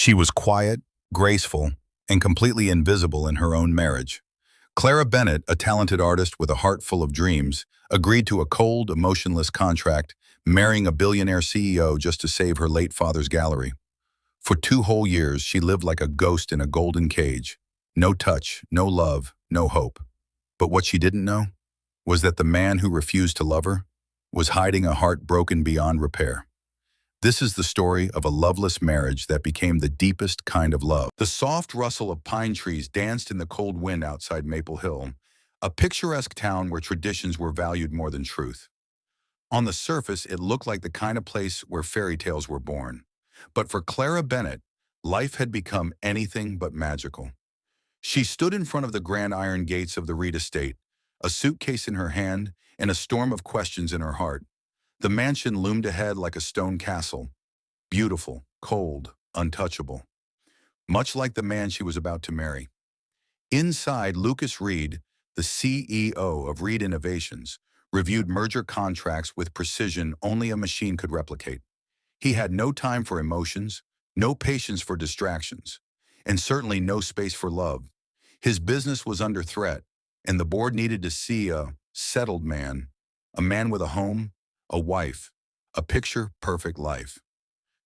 She was quiet, graceful, and completely invisible in her own marriage. Clara Bennett, a talented artist with a heart full of dreams, agreed to a cold, emotionless contract, marrying a billionaire CEO just to save her late father's gallery. For 2 whole years, she lived like a ghost in a golden cage. No touch, no love, no hope. But what she didn't know was that the man who refused to love her was hiding a heart broken beyond repair. This is the story of a loveless marriage that became the deepest kind of love. The soft rustle of pine trees danced in the cold wind outside Maple Hill, a picturesque town where traditions were valued more than truth. On the surface, it looked like the kind of place where fairy tales were born. But for Clara Bennett, life had become anything but magical. She stood in front of the grand iron gates of the Reed estate, a suitcase in her hand and a storm of questions in her heart. The mansion loomed ahead like a stone castle, beautiful, cold, untouchable, much like the man she was about to marry. Inside, Lucas Reed, the CEO of Reed Innovations, reviewed merger contracts with precision only a machine could replicate. He had no time for emotions, no patience for distractions, and certainly no space for love. His business was under threat, and the board needed to see a settled man, a man with a home, a wife, a picture-perfect life.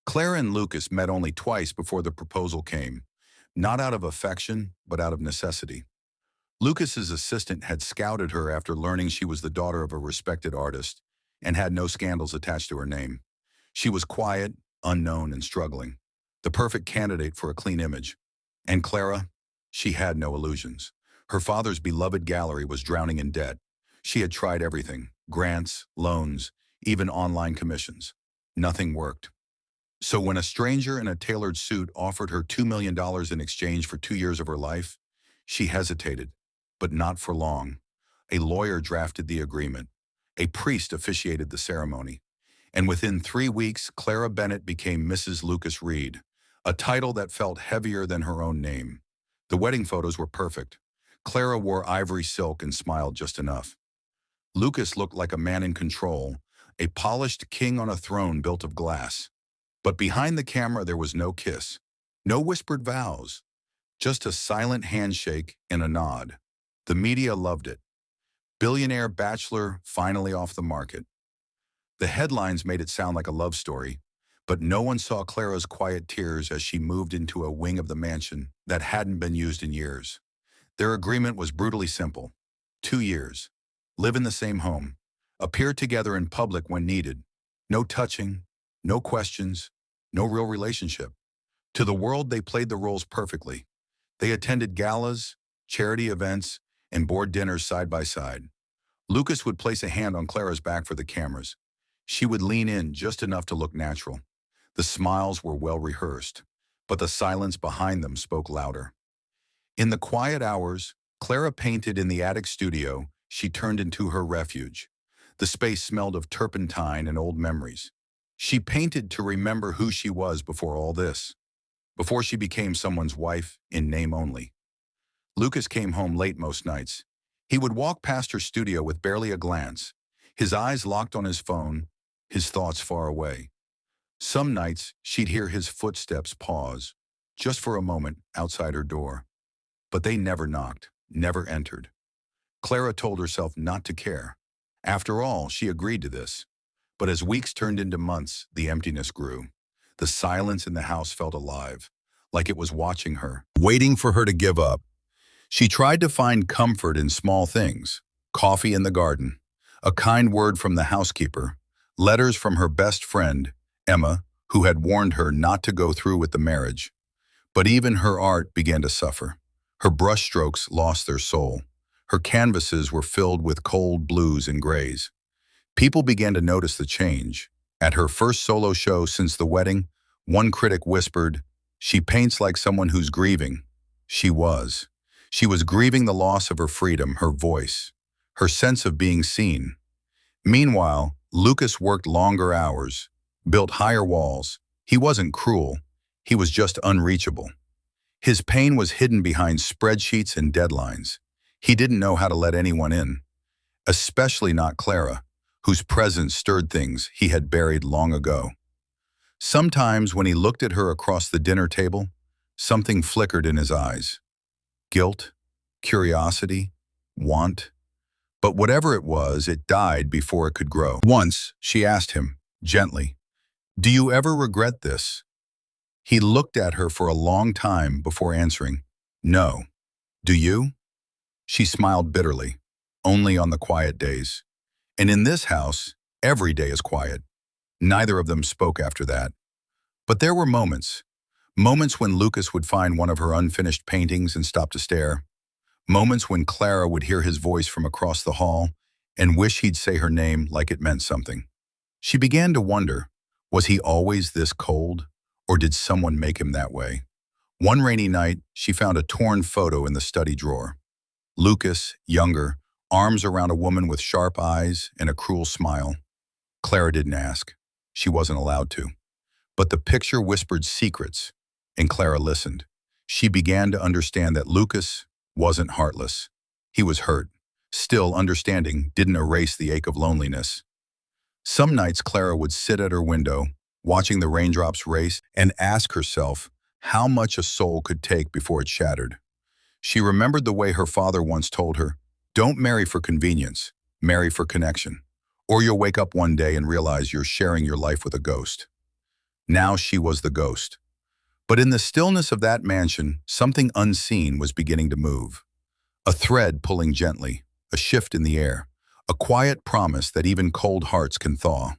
Clara and Lucas met only twice before the proposal came, not out of affection, but out of necessity. Lucas's assistant had scouted her after learning she was the daughter of a respected artist and had no scandals attached to her name. She was quiet, unknown, and struggling, the perfect candidate for a clean image. And Clara, she had no illusions. Her father's beloved gallery was drowning in debt. She had tried everything, grants, loans, even online commissions. Nothing worked. So when a stranger in a tailored suit offered her $2 million in exchange for 2 years of her life, she hesitated, but not for long. A lawyer drafted the agreement. A priest officiated the ceremony. And within 3 weeks, Clara Bennett became Mrs. Lucas Reed, a title that felt heavier than her own name. The wedding photos were perfect. Clara wore ivory silk and smiled just enough. Lucas looked like a man in control, a polished king on a throne built of glass. But behind the camera there was no kiss, no whispered vows, just a silent handshake and a nod. The media loved it. Billionaire bachelor finally off the market. The headlines made it sound like a love story, but no one saw Clara's quiet tears as she moved into a wing of the mansion that hadn't been used in years. Their agreement was brutally simple. 2 years. Live in the same home. Appear together in public when needed. No touching, no questions, no real relationship. To the world, they played the roles perfectly. They attended galas, charity events, and board dinners side by side. Lucas would place a hand on Clara's back for the cameras. She would lean in just enough to look natural. The smiles were well rehearsed, but the silence behind them spoke louder. In the quiet hours, Clara painted in the attic studio she turned into her refuge. The space smelled of turpentine and old memories. She painted to remember who she was before all this, before she became someone's wife in name only. Lucas came home late most nights. He would walk past her studio with barely a glance, his eyes locked on his phone, his thoughts far away. Some nights, she'd hear his footsteps pause, just for a moment, outside her door. But they never knocked, never entered. Clara told herself not to care. After all, she agreed to this. But as weeks turned into months, the emptiness grew. The silence in the house felt alive, like it was watching her, waiting for her to give up. She tried to find comfort in small things: coffee in the garden, a kind word from the housekeeper, letters from her best friend, Emma, who had warned her not to go through with the marriage. But even her art began to suffer. Her brushstrokes lost their soul. Her canvases were filled with cold blues and grays. People began to notice the change. At her first solo show since the wedding, one critic whispered, "She paints like someone who's grieving." She was. She was grieving the loss of her freedom, her voice, her sense of being seen. Meanwhile, Lucas worked longer hours, built higher walls. He wasn't cruel. He was just unreachable. His pain was hidden behind spreadsheets and deadlines. He didn't know how to let anyone in, especially not Clara, whose presence stirred things he had buried long ago. Sometimes when he looked at her across the dinner table, something flickered in his eyes. Guilt, curiosity, want. But whatever it was, it died before it could grow. Once, she asked him, gently, "Do you ever regret this?" He looked at her for a long time before answering, "No. Do you?" She smiled bitterly, "Only on the quiet days." And in this house, every day is quiet. Neither of them spoke after that. But there were moments when Lucas would find one of her unfinished paintings and stop to stare, moments when Clara would hear his voice from across the hall and wish he'd say her name like it meant something. She began to wonder, was he always this cold, or did someone make him that way? One rainy night, she found a torn photo in the study drawer. Lucas, younger, arms around a woman with sharp eyes and a cruel smile. Clara didn't ask. She wasn't allowed to. But the picture whispered secrets, and Clara listened. She began to understand that Lucas wasn't heartless. He was hurt. Still, understanding didn't erase the ache of loneliness. Some nights Clara would sit at her window, watching the raindrops race, and ask herself how much a soul could take before it shattered. She remembered the way her father once told her, "Don't marry for convenience, marry for connection, or you'll wake up one day and realize you're sharing your life with a ghost." Now she was the ghost. But in the stillness of that mansion, something unseen was beginning to move. A thread pulling gently, a shift in the air, a quiet promise that even cold hearts can thaw.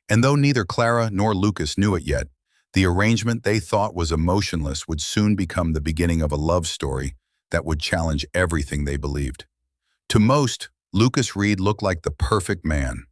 And though neither Clara nor Lucas knew it yet, the arrangement they thought was emotionless would soon become the beginning of a love story that would challenge everything they believed. To most, Lucas Reed looked like the perfect man.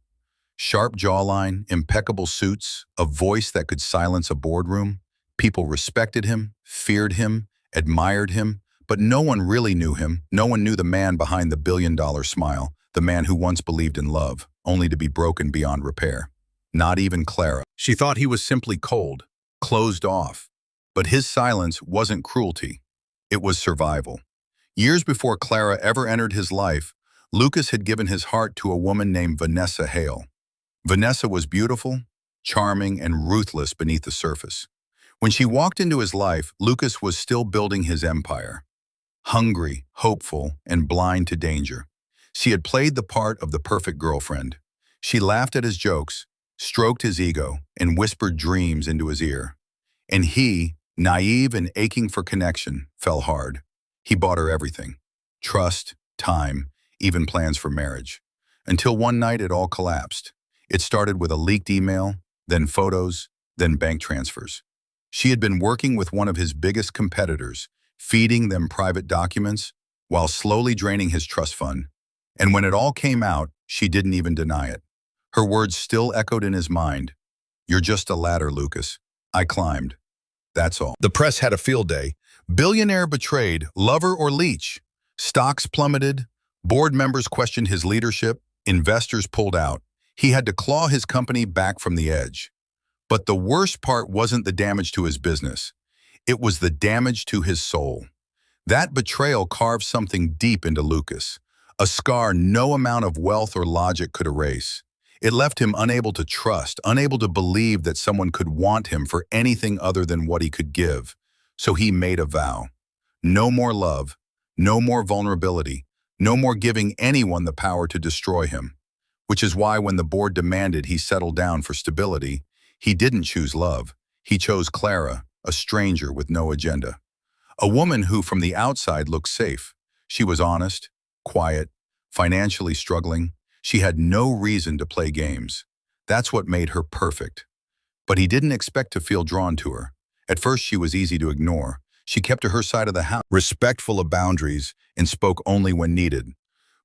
Sharp jawline, impeccable suits, a voice that could silence a boardroom. People respected him, feared him, admired him, but no one really knew him. No one knew the man behind the billion-dollar smile, the man who once believed in love, only to be broken beyond repair. Not even Clara. She thought he was simply cold, closed off. But his silence wasn't cruelty. It was survival. Years before Clara ever entered his life, Lucas had given his heart to a woman named Vanessa Hale. Vanessa was beautiful, charming, and ruthless beneath the surface. When she walked into his life, Lucas was still building his empire. Hungry, hopeful, and blind to danger. She had played the part of the perfect girlfriend. She laughed at his jokes, stroked his ego, and whispered dreams into his ear. And he, naive and aching for connection, fell hard. He bought her everything. Trust, time, even plans for marriage. Until one night it all collapsed. It started with a leaked email, then photos, then bank transfers. She had been working with one of his biggest competitors, feeding them private documents while slowly draining his trust fund. And when it all came out, she didn't even deny it. Her words still echoed in his mind. "You're just a ladder, Lucas. I climbed. That's all." The press had a field day. Billionaire betrayed, lover or leech. Stocks plummeted. Board members questioned his leadership. Investors pulled out. He had to claw his company back from the edge. But the worst part wasn't the damage to his business. It was the damage to his soul. That betrayal carved something deep into Lucas, a scar no amount of wealth or logic could erase. It left him unable to trust, unable to believe that someone could want him for anything other than what he could give. So he made a vow. No more love, no more vulnerability, no more giving anyone the power to destroy him. Which is why when the board demanded he settle down for stability, he didn't choose love. He chose Clara, a stranger with no agenda. A woman who from the outside looked safe. She was honest, quiet, financially struggling. She had no reason to play games. That's what made her perfect. But he didn't expect to feel drawn to her. At first she was easy to ignore. She kept to her side of the house, respectful of boundaries, and spoke only when needed.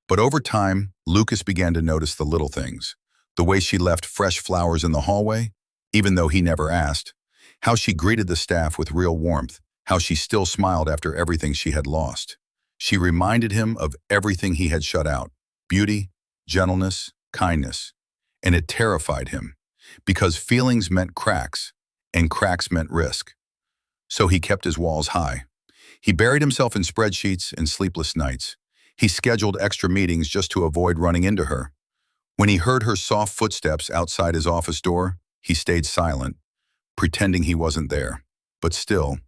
But over time, Lucas began to notice the little things. The way she left fresh flowers in the hallway, even though he never asked. How she greeted the staff with real warmth. How she still smiled after everything she had lost. She reminded him of everything he had shut out. Beauty, gentleness, kindness. And it terrified him. Because feelings meant cracks, and cracks meant risk. So he kept his walls high. He buried himself in spreadsheets and sleepless nights. He scheduled extra meetings just to avoid running into her. When he heard her soft footsteps outside his office door, he stayed silent. pretending he wasn't there. But still,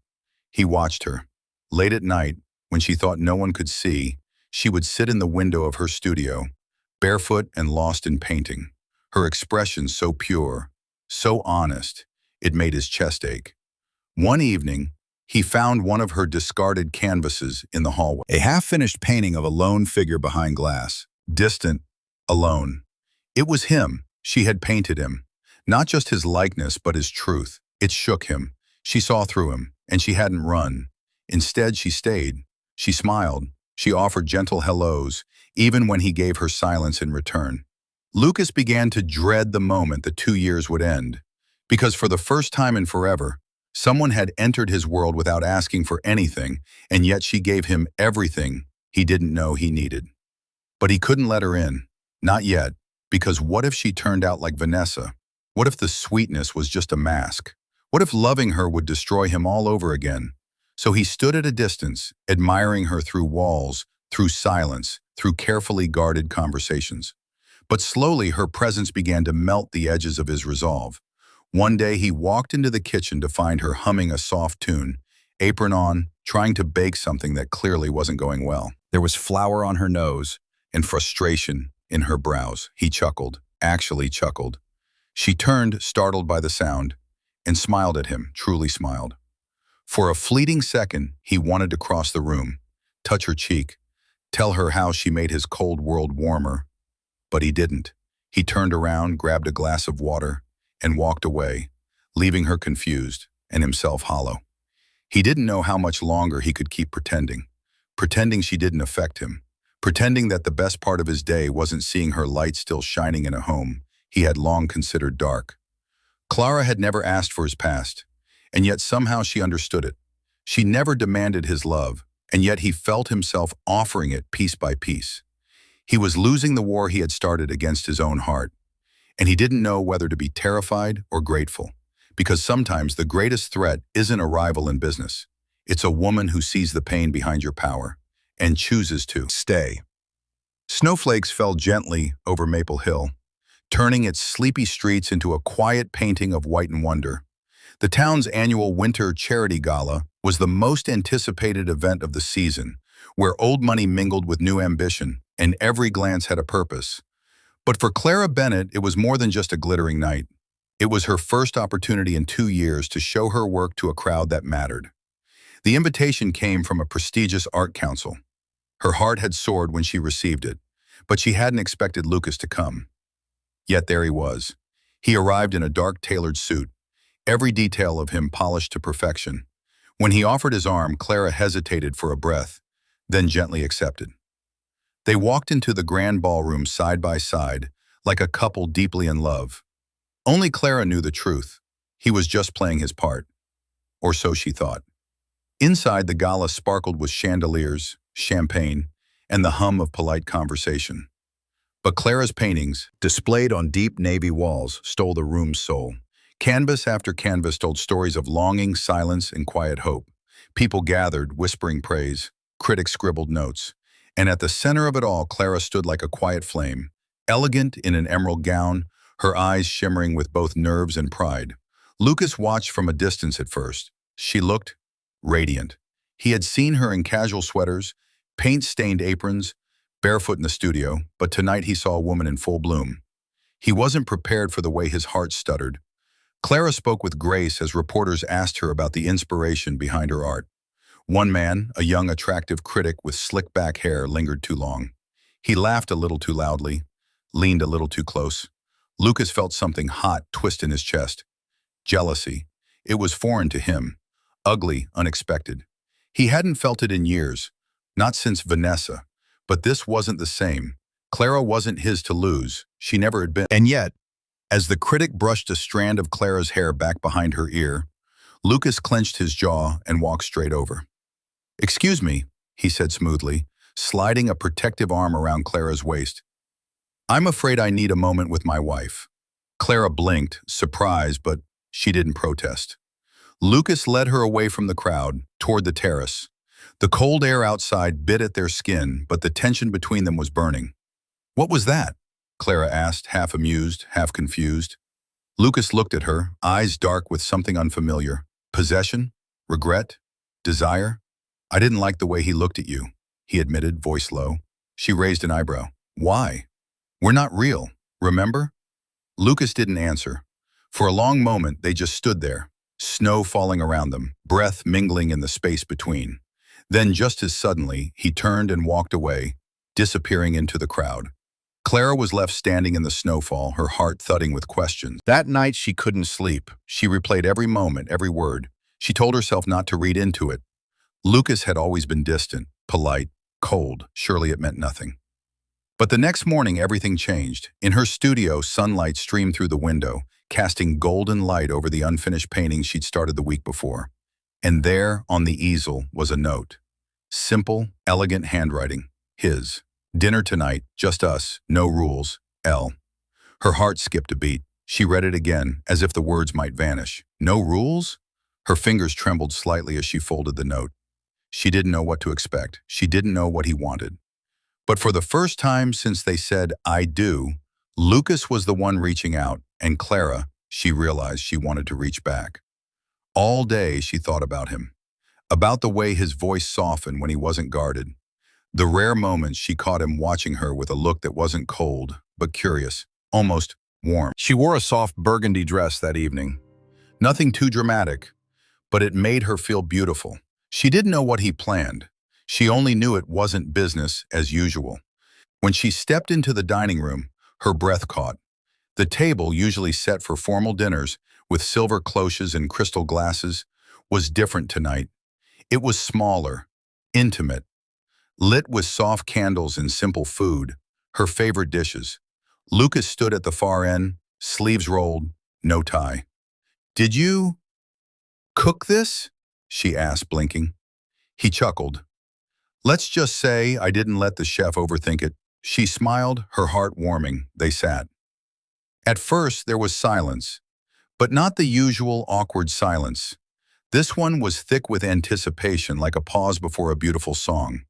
he watched her. Late at night, when she thought no one could see, she would sit in the window of her studio, barefoot and lost in painting. Her expression so pure, so honest, it made his chest ache. One evening, he found one of her discarded canvases in the hallway. A half-finished painting of a lone figure behind glass, distant, alone. It was him. She had painted him. Not just his likeness, but his truth. It shook him. She saw through him, and she hadn't run. Instead, she stayed. She smiled. She offered gentle hellos, even when he gave her silence in return. Lucas began to dread the moment the 2 years would end, because for the first time in forever, someone had entered his world without asking for anything, and yet she gave him everything he didn't know he needed. But he couldn't let her in. Not yet, because what if she turned out like Vanessa? What if the sweetness was just a mask? What if loving her would destroy him all over again? So he stood at a distance, admiring her through walls, through silence, through carefully guarded conversations. But slowly her presence began to melt the edges of his resolve. One day he walked into the kitchen to find her humming a soft tune, apron on, trying to bake something that clearly wasn't going well. There was flour on her nose and frustration in her brows. He chuckled, actually chuckled. She turned, startled by the sound, and smiled at him, truly smiled. For a fleeting second, he wanted to cross the room, touch her cheek, tell her how she made his cold world warmer. But he didn't. He turned around, grabbed a glass of water, and walked away, leaving her confused and himself hollow. He didn't know how much longer he could keep pretending she didn't affect him, pretending that the best part of his day wasn't seeing her light still shining in a home he had long considered dark. Clara had never asked for his past, and yet somehow she understood it. She never demanded his love, and yet he felt himself offering it piece by piece. He was losing the war he had started against his own heart, and he didn't know whether to be terrified or grateful, because sometimes the greatest threat isn't a rival in business. It's a woman who sees the pain behind your power and chooses to stay. Snowflakes fell gently over Maple Hill, turning its sleepy streets into a quiet painting of white and wonder. The town's annual winter charity gala was the most anticipated event of the season, where old money mingled with new ambition, and every glance had a purpose. But for Clara Bennett, it was more than just a glittering night. It was her first opportunity in 2 years to show her work to a crowd that mattered. The invitation came from a prestigious art council. Her heart had soared when she received it, but she hadn't expected Lucas to come. Yet there he was. He arrived in a dark tailored suit, every detail of him polished to perfection. When he offered his arm, Clara hesitated for a breath, then gently accepted. They walked into the grand ballroom side by side, like a couple deeply in love. Only Clara knew the truth. He was just playing his part. Or so she thought. Inside, the gala sparkled with chandeliers, champagne, and the hum of polite conversation. But Clara's paintings, displayed on deep navy walls, stole the room's soul. Canvas after canvas told stories of longing, silence, and quiet hope. People gathered, whispering praise. Critics scribbled notes. And at the center of it all, Clara stood like a quiet flame, elegant in an emerald gown, her eyes shimmering with both nerves and pride. Lucas watched from a distance at first. She looked radiant. He had seen her in casual sweaters, paint-stained aprons, barefoot in the studio, but tonight he saw a woman in full bloom. He wasn't prepared for the way his heart stuttered. Clara spoke with grace as reporters asked her about the inspiration behind her art. One man, a young, attractive critic with slick-back hair, lingered too long. He laughed a little too loudly, leaned a little too close. Lucas felt something hot twist in his chest. Jealousy. It was foreign to him. Ugly, unexpected. He hadn't felt it in years, not since Vanessa. But this wasn't the same. Clara wasn't his to lose. She never had been. And yet, as the critic brushed a strand of Clara's hair back behind her ear, Lucas clenched his jaw and walked straight over. "Excuse me," he said smoothly, sliding a protective arm around Clara's waist. "I'm afraid I need a moment with my wife." Clara blinked, surprised, but she didn't protest. Lucas led her away from the crowd, toward the terrace. The cold air outside bit at their skin, but the tension between them was burning. "What was that?" Clara asked, half amused, half confused. Lucas looked at her, eyes dark with something unfamiliar. Possession? Regret? Desire? I didn't like the way he looked at you, he admitted, voice low. She raised an eyebrow. Why? We're not real, remember? Lucas didn't answer. For a long moment, they just stood there, snow falling around them, breath mingling in the space between. Then, just as suddenly, he turned and walked away, disappearing into the crowd. Clara was left standing in the snowfall, her heart thudding with questions. That night, she couldn't sleep. She replayed every moment, every word. She told herself not to read into it. Lucas had always been distant, polite, cold. Surely it meant nothing. But the next morning, everything changed. In her studio, sunlight streamed through the window, casting golden light over the unfinished paintings she'd started the week before. And there, on the easel, was a note. Simple, elegant handwriting. His. Dinner tonight, just us, no rules, L. Her heart skipped a beat. She read it again, as if the words might vanish. No rules? Her fingers trembled slightly as she folded the note. She didn't know what to expect. She didn't know what he wanted. But for the first time since they said, I do, Lucas was the one reaching out, and Clara, she realized she wanted to reach back. All day she thought about him, about the way his voice softened when he wasn't guarded. The rare moments she caught him watching her with a look that wasn't cold, but curious, almost warm. She wore a soft burgundy dress that evening. Nothing too dramatic, but it made her feel beautiful. She didn't know what he planned. She only knew it wasn't business as usual. When she stepped into the dining room, her breath caught. The table, usually set for formal dinners with silver cloches and crystal glasses, was different tonight. It was smaller, intimate, lit with soft candles and simple food, her favorite dishes. Lucas stood at the far end, sleeves rolled, no tie. Did you cook this? She asked, blinking. He chuckled. Let's just say I didn't let the chef overthink it. She smiled, her heart warming. They sat. At first, there was silence, but not the usual awkward silence. This one was thick with anticipation, like a pause before a beautiful song.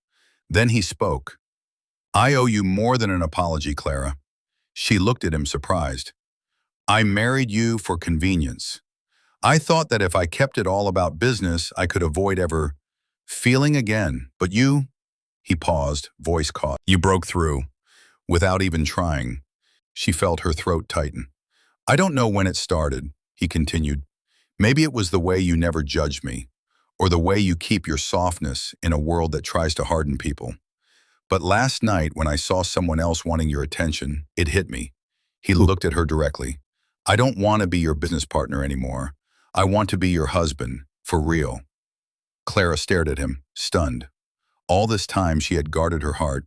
Then he spoke. I owe you more than an apology, Clara. She looked at him surprised. I married you for convenience. I thought that if I kept it all about business, I could avoid ever feeling again. But you, he paused, voice caught. You broke through, without even trying. She felt her throat tighten. I don't know when it started, he continued. Maybe it was the way you never judged me, or the way you keep your softness in a world that tries to harden people. But last night, when I saw someone else wanting your attention, it hit me. He looked at her directly. I don't want to be your business partner anymore. I want to be your husband, for real. Clara stared at him, stunned. All this time she had guarded her heart,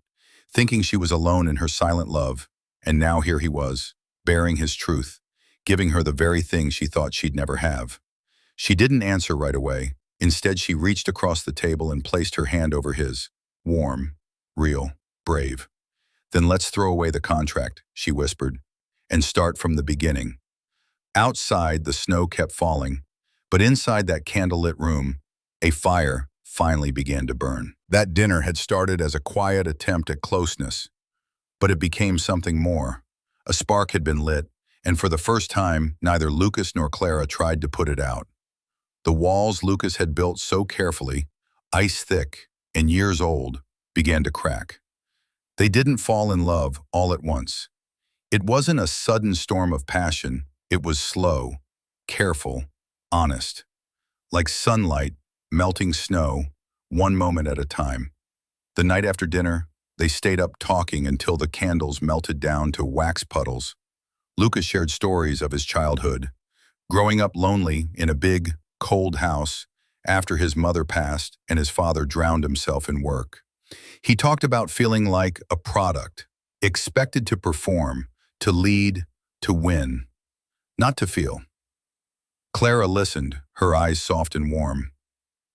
thinking she was alone in her silent love, and now here he was, bearing his truth, giving her the very thing she thought she'd never have. She didn't answer right away. Instead, she reached across the table and placed her hand over his. Warm, real, brave. Then let's throw away the contract, she whispered, and start from the beginning. Outside, the snow kept falling, but inside that candlelit room, a fire finally began to burn. That dinner had started as a quiet attempt at closeness, but it became something more. A spark had been lit, and for the first time, neither Lucas nor Clara tried to put it out. The walls Lucas had built so carefully, ice thick and years old, began to crack. They didn't fall in love all at once. It wasn't a sudden storm of passion. It was slow, careful, honest. Like sunlight, melting snow, one moment at a time. The night after dinner, they stayed up talking until the candles melted down to wax puddles. Lucas shared stories of his childhood, growing up lonely in a big, cold house after his mother passed and his father drowned himself in work. He talked about feeling like a product, expected to perform, to lead, to win, not to feel. Clara listened, her eyes soft and warm.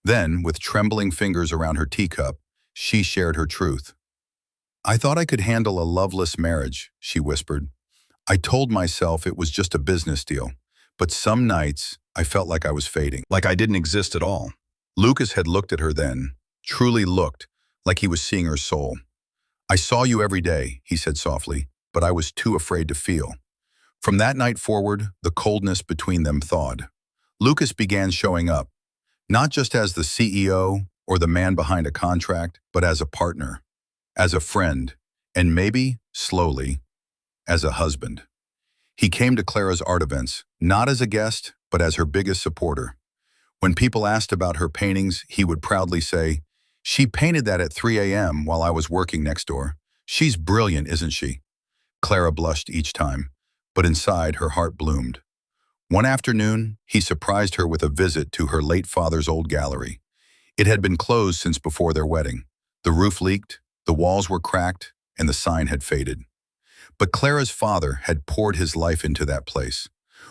Then, with trembling fingers around her teacup, she shared her truth. I thought I could handle a loveless marriage, she whispered. I told myself it was just a business deal, but some nights I felt like I was fading, like I didn't exist at all. Lucas had looked at her then, truly looked, like he was seeing her soul. I saw you every day, he said softly, but I was too afraid to feel. From that night forward, the coldness between them thawed. Lucas began showing up, not just as the CEO or the man behind a contract, but as a partner, as a friend, and maybe, slowly, as a husband. He came to Clara's art events, not as a guest, but as her biggest supporter. When people asked about her paintings, he would proudly say, "She painted that at 3 a.m. while I was working next door. She's brilliant, isn't she?" Clara blushed each time, but inside her heart bloomed. One afternoon, he surprised her with a visit to her late father's old gallery. It had been closed since before their wedding. The roof leaked, the walls were cracked, and the sign had faded. But Clara's father had poured his life into that place.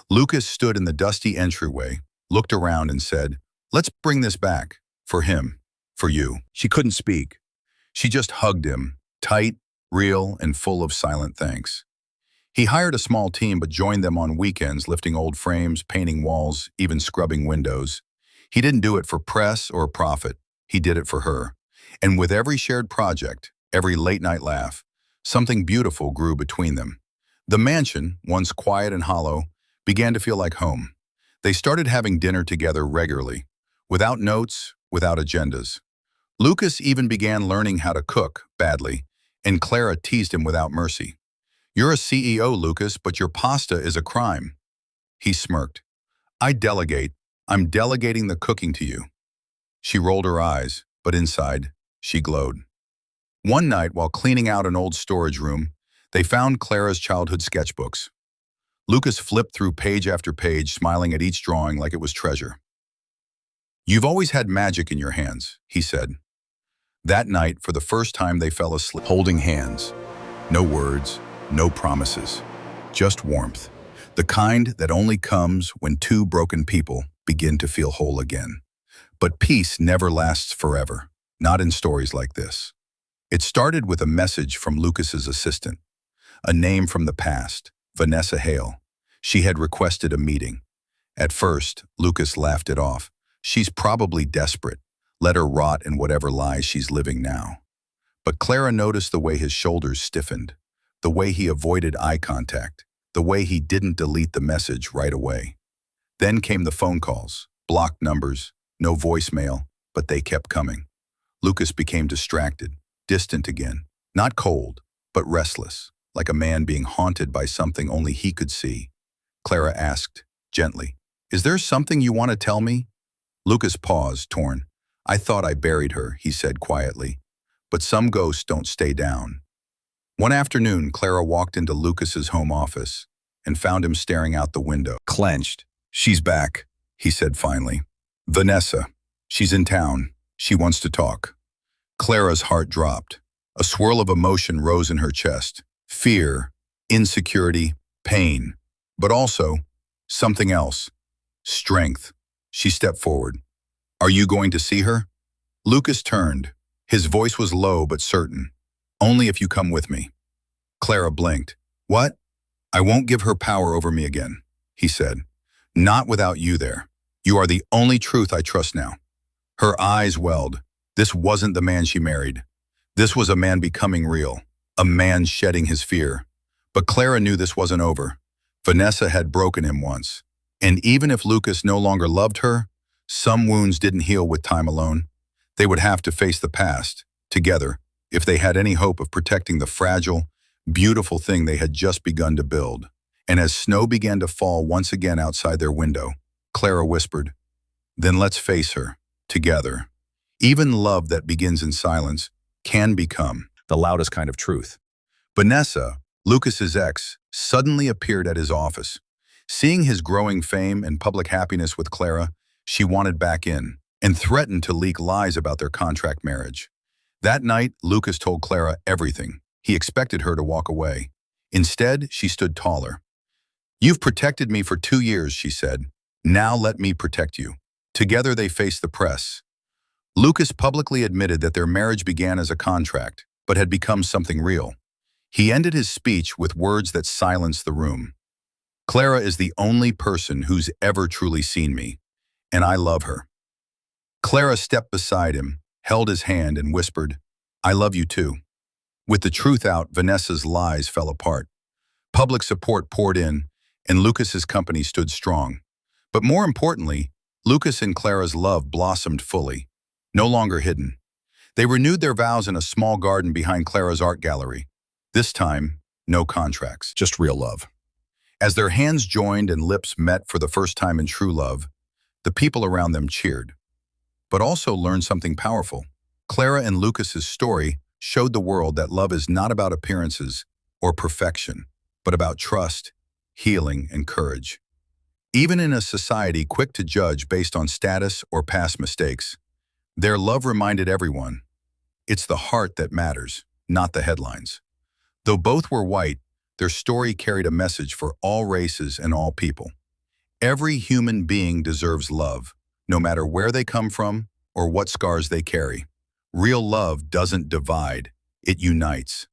Lucas stood in the dusty entryway, looked around and said, "Let's bring this back. For him. For you." She couldn't speak. She just hugged him, tight, real, and full of silent thanks. He hired a small team but joined them on weekends, lifting old frames, painting walls, even scrubbing windows. He didn't do it for press or profit. He did it for her. And with every shared project, every late-night laugh, something beautiful grew between them. The mansion, once quiet and hollow, began to feel like home. They started having dinner together regularly, without notes, without agendas. Lucas even began learning how to cook, badly, and Clara teased him without mercy. "You're a CEO, Lucas, but your pasta is a crime." He smirked. "I delegate. I'm delegating the cooking to you." She rolled her eyes, but inside, she glowed. One night, while cleaning out an old storage room, they found Clara's childhood sketchbooks. Lucas flipped through page after page, smiling at each drawing like it was treasure. "You've always had magic in your hands," he said. That night, for the first time, they fell asleep, holding hands. No words, no promises, just warmth. The kind that only comes when two broken people begin to feel whole again. But peace never lasts forever, not in stories like this. It started with a message from Lucas's assistant, a name from the past, Vanessa Hale. She had requested a meeting. At first, Lucas laughed it off. She's probably desperate. Let her rot in whatever lies she's living now. But Clara noticed the way his shoulders stiffened, the way he avoided eye contact, the way he didn't delete the message right away. Then came the phone calls, blocked numbers, no voicemail, but they kept coming. Lucas became distracted, distant again, not cold, but restless, like a man being haunted by something only he could see. Clara asked, gently, "Is there something you want to tell me?" Lucas paused, torn. "I thought I buried her," he said quietly. "But some ghosts don't stay down." One afternoon, Clara walked into Lucas's home office and found him staring out the window. Clenched. "She's back," he said finally. "Vanessa. She's in town. She wants to talk." Clara's heart dropped. A swirl of emotion rose in her chest. Fear, insecurity, pain, but also something else. Strength. She stepped forward. "Are you going to see her?" Lucas turned. His voice was low but certain. "Only if you come with me." Clara blinked. "What?" "I won't give her power over me again," he said. "Not without you there. You are the only truth I trust now." Her eyes welled. This wasn't the man she married. This was a man becoming real, a man shedding his fear. But Clara knew this wasn't over. Vanessa had broken him once. And even if Lucas no longer loved her, some wounds didn't heal with time alone. They would have to face the past, together, if they had any hope of protecting the fragile, beautiful thing they had just begun to build. And as snow began to fall once again outside their window, Clara whispered, "Then let's face her, together." Even love that begins in silence can become the loudest kind of truth. Vanessa, Lucas's ex, suddenly appeared at his office. Seeing his growing fame and public happiness with Clara, she wanted back in and threatened to leak lies about their contract marriage. That night, Lucas told Clara everything. He expected her to walk away. Instead, she stood taller. "You've protected me for 2 years," she said. "Now let me protect you." Together they faced the press. Lucas publicly admitted that their marriage began as a contract, but had become something real. He ended his speech with words that silenced the room. "Clara is the only person who's ever truly seen me, and I love her." Clara stepped beside him, held his hand, and whispered, "I love you too." With the truth out, Vanessa's lies fell apart. Public support poured in, and Lucas's company stood strong. But more importantly, Lucas and Clara's love blossomed fully, no longer hidden. They renewed their vows in a small garden behind Clara's art gallery. This time, no contracts, just real love. As their hands joined and lips met for the first time in true love, the people around them cheered, but also learned something powerful. Clara and Lucas's story showed the world that love is not about appearances or perfection, but about trust, healing, and courage. Even in a society quick to judge based on status or past mistakes, their love reminded everyone, it's the heart that matters, not the headlines. Though both were white, their story carried a message for all races and all people. Every human being deserves love, no matter where they come from or what scars they carry. Real love doesn't divide, it unites.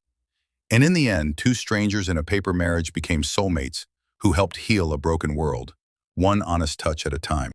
And in the end, two strangers in a paper marriage became soulmates who helped heal a broken world, one honest touch at a time.